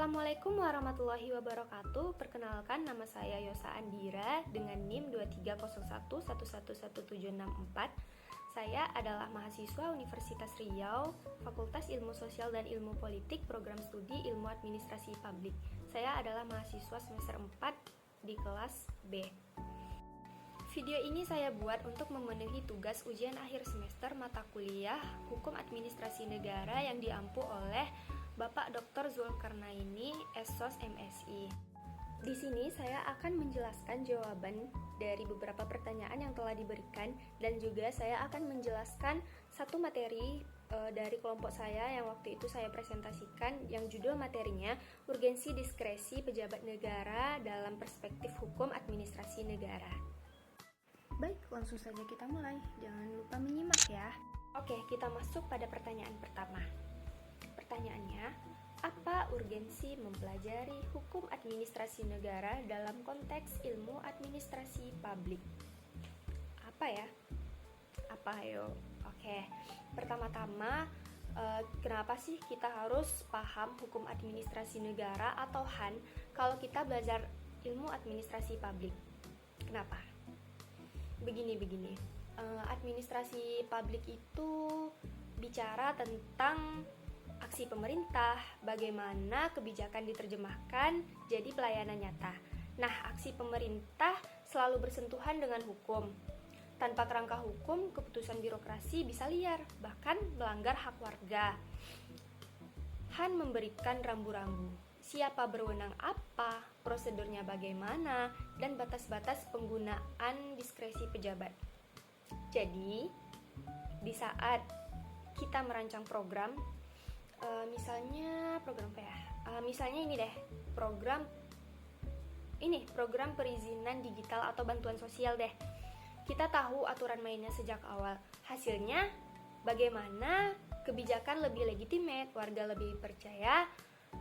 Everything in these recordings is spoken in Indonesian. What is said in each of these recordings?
Assalamualaikum warahmatullahi wabarakatuh. Perkenalkan, nama saya Yosa Andira dengan NIM 2301111764. Saya adalah mahasiswa Universitas Riau, Fakultas Ilmu Sosial dan Ilmu Politik, Program Studi Ilmu Administrasi Publik. Saya adalah mahasiswa semester 4 di kelas B. Video ini saya buat untuk memenuhi tugas ujian akhir semester mata kuliah Hukum Administrasi Negara yang diampu oleh Bapak Dr. Zulkarnaini, SSOS MSI. Di sini saya akan menjelaskan jawaban dari beberapa pertanyaan yang telah diberikan, dan juga saya akan menjelaskan satu materi dari kelompok saya yang waktu itu saya presentasikan, yang judul materinya Urgensi Diskresi Pejabat Negara dalam Perspektif Hukum Administrasi Negara. Baik, langsung saja kita mulai. Jangan lupa menyimak ya. Oke, kita masuk pada pertanyaan pertama. Pertanyaannya, apa urgensi mempelajari hukum administrasi negara dalam konteks ilmu administrasi publik? Apa ya? Apa ayo? Oke, pertama-tama, kenapa sih kita harus paham hukum administrasi negara atau HAN kalau kita belajar ilmu administrasi publik? Kenapa? Begini. Administrasi publik itu bicara tentang aksi pemerintah, bagaimana kebijakan diterjemahkan jadi pelayanan nyata. Nah, aksi pemerintah selalu bersentuhan dengan hukum. Tanpa kerangka hukum, keputusan birokrasi bisa liar, bahkan melanggar hak warga. HAN memberikan rambu-rambu, siapa berwenang apa, prosedurnya bagaimana, dan batas-batas penggunaan diskresi pejabat. Jadi, di saat kita merancang program, misalnya program apa ya? Misalnya ini deh, program perizinan digital atau bantuan sosial deh. Kita tahu aturan mainnya sejak awal. Hasilnya bagaimana kebijakan lebih legitimate, warga lebih percaya,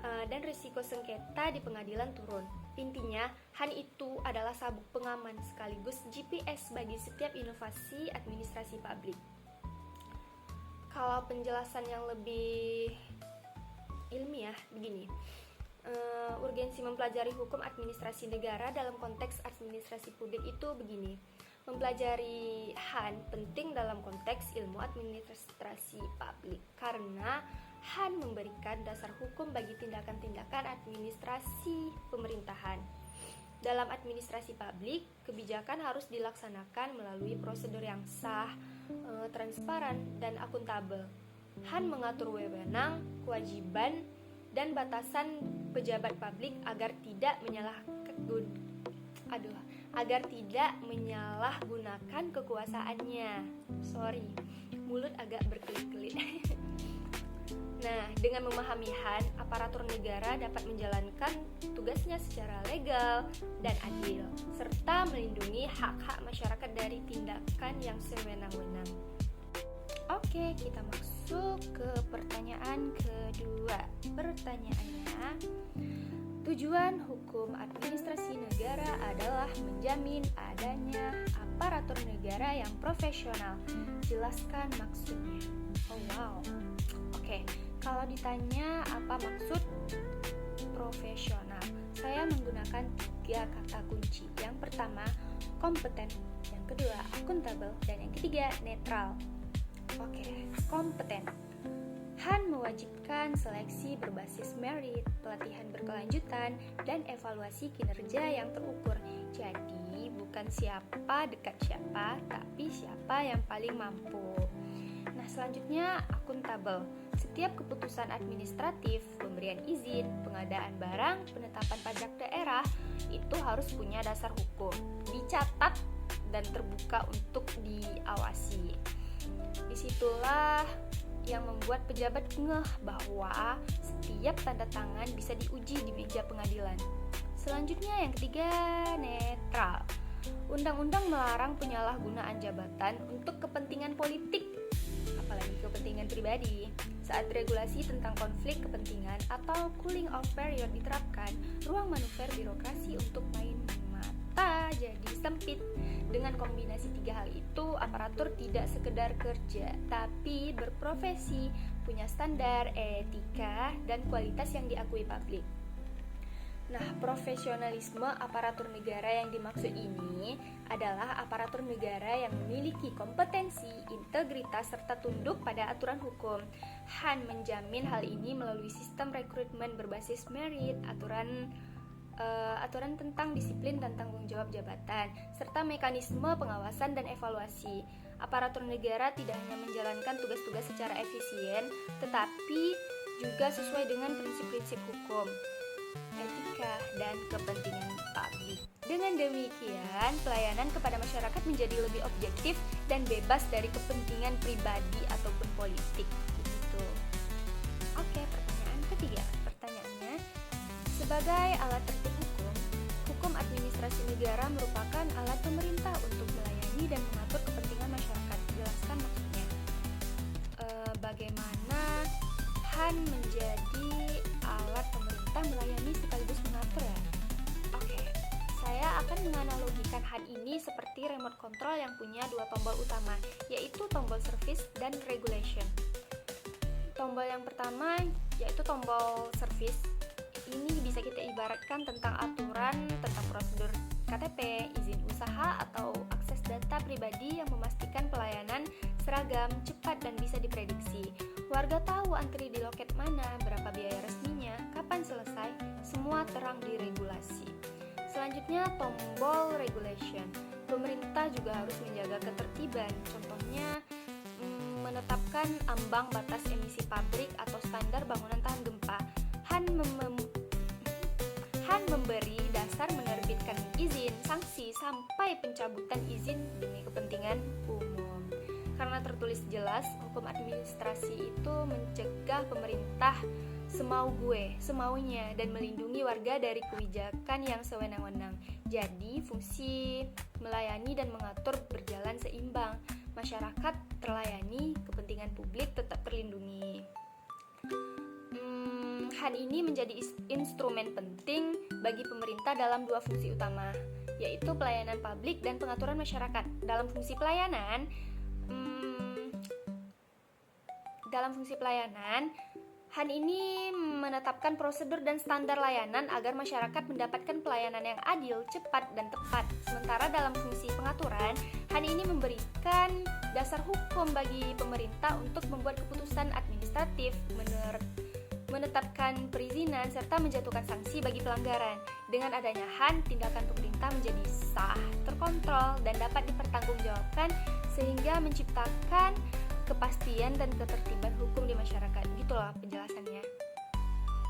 dan risiko sengketa di pengadilan turun. Intinya, HAN itu adalah sabuk pengaman sekaligus GPS bagi setiap inovasi administrasi publik. Kalau penjelasan yang lebih ilmiah, begini. Urgensi mempelajari hukum administrasi negara dalam konteks administrasi publik itu begini. Mempelajari HAN penting dalam konteks ilmu administrasi publik karena HAN memberikan dasar hukum bagi tindakan-tindakan administrasi pemerintahan. Dalam administrasi publik, kebijakan harus dilaksanakan melalui prosedur yang sah, transparan, dan akuntabel. HAN mengatur wewenang, kewajiban, dan batasan pejabat publik agar tidak menyalahgunakan kekuasaannya. Mulut agak berkelit-kelit. Nah, dengan memahami HAN, aparatur negara dapat menjalankan tugasnya secara legal dan adil, serta melindungi hak-hak masyarakat dari tindakan yang sewenang-wenang. Oke, kita masuk ke pertanyaan kedua. Pertanyaannya, tujuan hukum administrasi negara adalah menjamin adanya aparatur negara yang profesional. Jelaskan maksudnya. Oh wow. Oke, kalau ditanya apa maksud profesional, saya menggunakan 3 kata kunci. Yang pertama, kompeten. Yang kedua, akuntabel. Dan yang ketiga, netral. Oke, kompeten. HAN mewajibkan seleksi berbasis merit, pelatihan berkelanjutan, dan evaluasi kinerja yang terukur. Jadi, bukan siapa dekat siapa, tapi siapa yang paling mampu. Nah, selanjutnya akuntabel. Setiap keputusan administratif, pemberian izin, pengadaan barang, penetapan pajak daerah, itu harus punya dasar hukum, dicatat, dan terbuka untuk diawasi. Disitulah yang membuat pejabat ngeh bahwa setiap tanda tangan bisa diuji di meja pengadilan. Selanjutnya yang ketiga, netral. Undang-undang melarang penyalahgunaan jabatan untuk kepentingan politik, apalagi kepentingan pribadi. Saat regulasi tentang konflik kepentingan atau cooling off period diterapkan, ruang manuver birokrasi untuk main mata jadi sempit. Dengan kombinasi 3 hal itu, aparatur tidak sekedar kerja, tapi berprofesi, punya standar, etika, dan kualitas yang diakui publik. Nah, profesionalisme aparatur negara yang dimaksud ini adalah aparatur negara yang memiliki kompetensi, integritas, serta tunduk pada aturan hukum. Han menjamin hal ini melalui sistem rekrutmen berbasis merit, aturan tentang disiplin dan tanggung jawab jabatan, serta mekanisme pengawasan dan evaluasi. Aparatur negara tidak hanya menjalankan tugas-tugas secara efisien, tetapi juga sesuai dengan prinsip-prinsip hukum, etika, dan kepentingan publik. Dengan demikian, pelayanan kepada masyarakat menjadi lebih objektif dan bebas dari kepentingan pribadi ataupun politik. Begitu. Oke, pertanyaan ketiga. Pertanyaannya, sebagai alat tertib hukum, hukum administrasi negara merupakan alat pemerintah untuk melayani dan mengatur kepentingan masyarakat. Jelaskan maksudnya. Bagaimana Han menjadi alat pemerintah melayani sekaligus mengatur ya? Oke, saya akan menganalogikan Han ini seperti remote control yang punya dua tombol utama, yaitu tombol service dan regulation. Tombol yang pertama yaitu tombol service. Ini bisa kita ibaratkan tentang aturan tentang prosedur KTP, izin usaha, atau akses data pribadi yang memastikan pelayanan seragam, cepat, dan bisa diprediksi. Warga tahu antri di loket mana, berapa biaya resminya, kapan selesai, semua terang di regulasi. Selanjutnya, tombol regulation. Pemerintah juga harus menjaga ketertiban. Contohnya, menetapkan ambang batas emisi pabrik atau standar bangunan tahan gempa. Han memberi dasar menerbitkan izin, sanksi, sampai pencabutan izin demi kepentingan umum. Karena tertulis jelas, hukum administrasi itu mencegah pemerintah semaunya dan melindungi warga dari kebijakan yang sewenang-wenang. Jadi, fungsi melayani dan mengatur berjalan seimbang. Masyarakat terlayani, kepentingan publik tetap terlindungi. Han ini menjadi instrumen penting bagi pemerintah dalam dua fungsi utama, yaitu pelayanan publik dan pengaturan masyarakat. Dalam fungsi pelayanan, Han ini menetapkan prosedur dan standar layanan agar masyarakat mendapatkan pelayanan yang adil, cepat, dan tepat. Sementara dalam fungsi pengaturan, Han ini memberikan dasar hukum bagi pemerintah untuk membuat keputusan administratif, menetapkan perizinan, serta menjatuhkan sanksi bagi pelanggaran. Dengan adanya Han, tindakan pemerintah menjadi sah, terkontrol, dan dapat dipertanggungjawabkan sehingga menciptakan kepastian dan ketertiban hukum di masyarakat. Gitulah penjelasannya.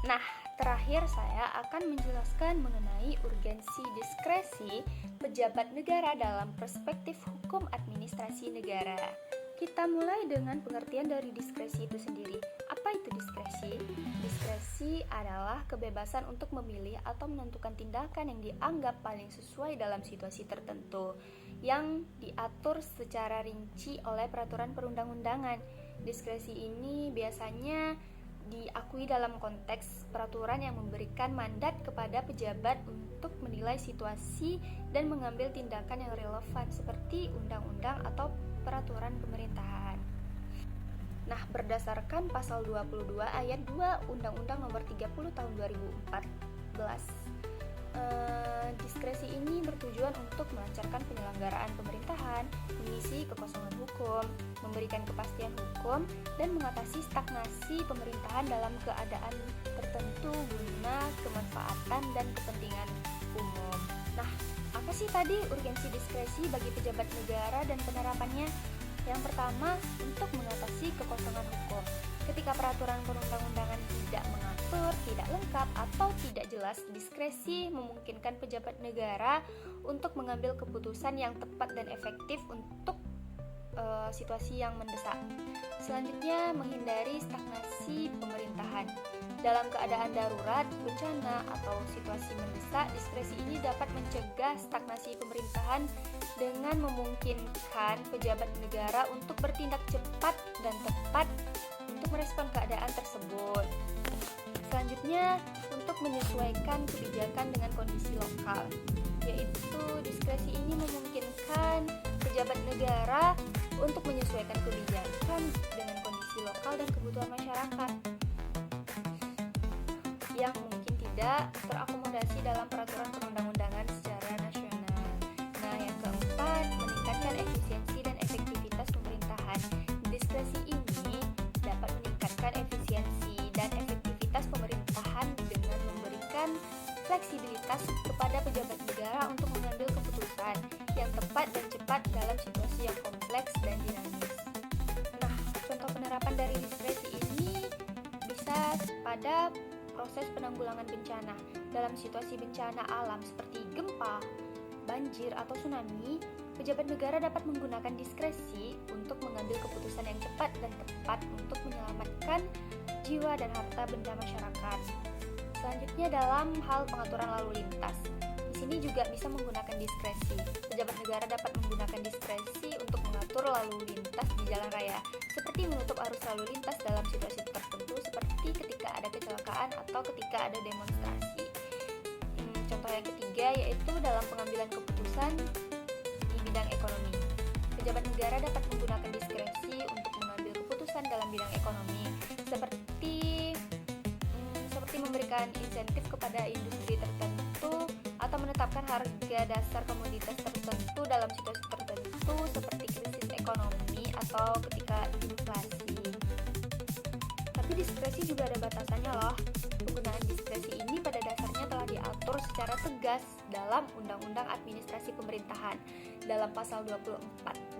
Nah, terakhir saya akan menjelaskan mengenai urgensi diskresi pejabat negara dalam perspektif hukum administrasi negara. Kita mulai dengan pengertian dari diskresi itu sendiri. Apa itu diskresi? Diskresi adalah kebebasan untuk memilih atau menentukan tindakan yang dianggap paling sesuai dalam situasi tertentu, yang diatur secara rinci oleh peraturan perundang-undangan. Diskresi ini biasanya diakui dalam konteks peraturan yang memberikan mandat kepada pejabat untuk menilai situasi dan mengambil tindakan yang relevan seperti undang-undang atau peraturan pemerintahan. Nah, berdasarkan pasal 22 ayat 2 Undang-Undang Nomor 30 Tahun 2014, diskresi ini bertujuan untuk melancarkan penyelenggaraan pemerintahan, mengisi kekosongan hukum, memberikan kepastian hukum, dan mengatasi stagnasi pemerintahan dalam keadaan tertentu guna kemanfaatan dan kepentingan umum. Nah, apa sih tadi urgensi diskresi bagi pejabat negara dan penerapannya? Yang pertama, untuk mengatasi kekosongan hukum. Ketika peraturan perundang-undangan tidak mengatur, tidak lengkap, atau tidak jelas, diskresi memungkinkan pejabat negara untuk mengambil keputusan yang tepat dan efektif untuk situasi yang mendesak. Selanjutnya, menghindari stagnasi pemerintahan. Dalam keadaan darurat, bencana, atau situasi mendesak, diskresi ini dapat mencegah stagnasi pemerintahan dengan memungkinkan pejabat negara untuk bertindak cepat dan tepat untuk merespon keadaan tersebut. Selanjutnya, untuk menyesuaikan kebijakan dengan kondisi lokal, yaitu diskresi ini memungkinkan pejabat negara untuk menyesuaikan kebijakan dengan kondisi lokal dan kebutuhan masyarakat yang mungkin tidak terakomodasi dalam peraturan perundang-undangan secara nasional. Nah, yang keempat, meningkatkan efisiensi dan efektivitas pemerintahan. Diskresi ini dapat meningkatkan efisiensi dan efektivitas pemerintahan dengan memberikan fleksibilitas kepada pejabat negara untuk mengambil keputusan yang tepat dan cepat dalam situasi yang kompleks dan dinamis. Nah, contoh penerapan dari diskresi ini bisa pada proses penanggulangan bencana. Dalam situasi bencana alam seperti gempa, banjir, atau tsunami, pejabat negara dapat menggunakan diskresi untuk mengambil keputusan yang cepat dan tepat untuk menyelamatkan jiwa dan harta benda masyarakat. Selanjutnya dalam hal pengaturan lalu lintas. Di sini juga bisa menggunakan diskresi. Pejabat negara dapat menggunakan diskresi untuk mengatur lalu lintas di jalan raya, seperti menutup arus lalu lintas dalam situasi tertentu seperti ketika ada kecelakaan atau ketika ada demonstrasi. Contoh yang ketiga yaitu dalam pengambilan keputusan di bidang ekonomi. Pejabat negara dapat menggunakan diskresi untuk mengambil keputusan dalam bidang ekonomi, seperti memberikan insentif kepada industri tertentu atau menetapkan harga dasar komoditas tertentu dalam situasi tertentu seperti krisis ekonomi atau ketika inflasi. Tapi diskresi juga ada batasannya loh. Penggunaan diskresi ini pada dasarnya telah diatur secara tegas dalam Undang-Undang Administrasi Pemerintahan. Dalam pasal 24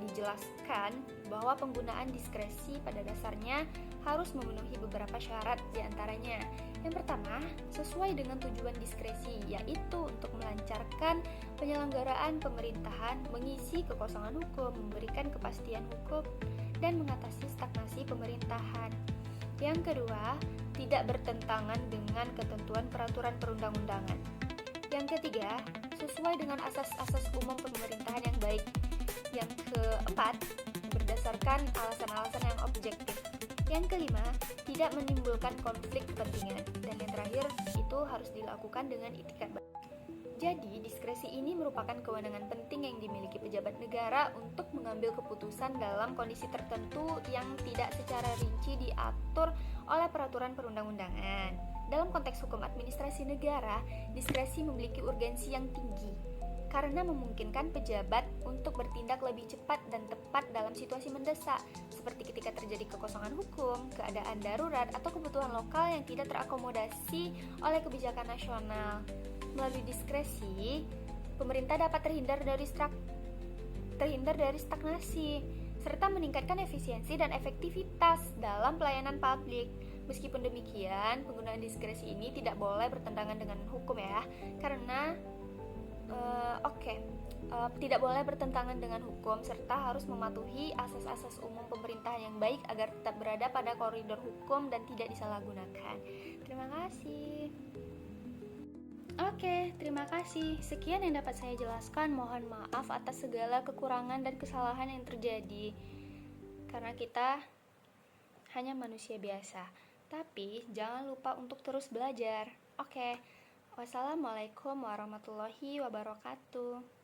dijelaskan bahwa penggunaan diskresi pada dasarnya harus memenuhi beberapa syarat diantaranya. Yang pertama, sesuai dengan tujuan diskresi, yaitu untuk melancarkan penyelenggaraan pemerintahan, mengisi kekosongan hukum, memberikan kepastian hukum, dan mengatasi stagnasi pemerintahan. Yang kedua, tidak bertentangan dengan ketentuan peraturan perundang-undangan. Yang ketiga, sesuai dengan asas-asas umum pemerintahan yang baik. Yang keempat, berdasarkan alasan-alasan yang objektif. Yang kelima, tidak menimbulkan konflik kepentingan. Dan yang terakhir, itu harus dilakukan dengan itikat baik. Jadi, diskresi ini merupakan kewenangan penting yang dimiliki pejabat negara untuk mengambil keputusan dalam kondisi tertentu yang tidak secara rinci diatur oleh peraturan perundang-undangan. Dalam konteks hukum administrasi negara, diskresi memiliki urgensi yang tinggi karena memungkinkan pejabat untuk bertindak lebih cepat dan tepat dalam situasi mendesak, seperti ketika terjadi kekosongan hukum, keadaan darurat, atau kebutuhan lokal yang tidak terakomodasi oleh kebijakan nasional. Melalui diskresi, pemerintah dapat terhindar dari stagnasi, serta meningkatkan efisiensi dan efektivitas dalam pelayanan publik. Meskipun demikian, penggunaan diskresi ini tidak boleh bertentangan dengan hukum ya, karena tidak boleh bertentangan dengan hukum serta harus mematuhi asas-asas umum pemerintahan yang baik agar tetap berada pada koridor hukum dan tidak disalahgunakan. Terima kasih. Terima kasih. Sekian yang dapat saya jelaskan. Mohon maaf atas segala kekurangan dan kesalahan yang terjadi. Karena kita hanya manusia biasa. Tapi jangan lupa untuk terus belajar. Wassalamualaikum warahmatullahi wabarakatuh.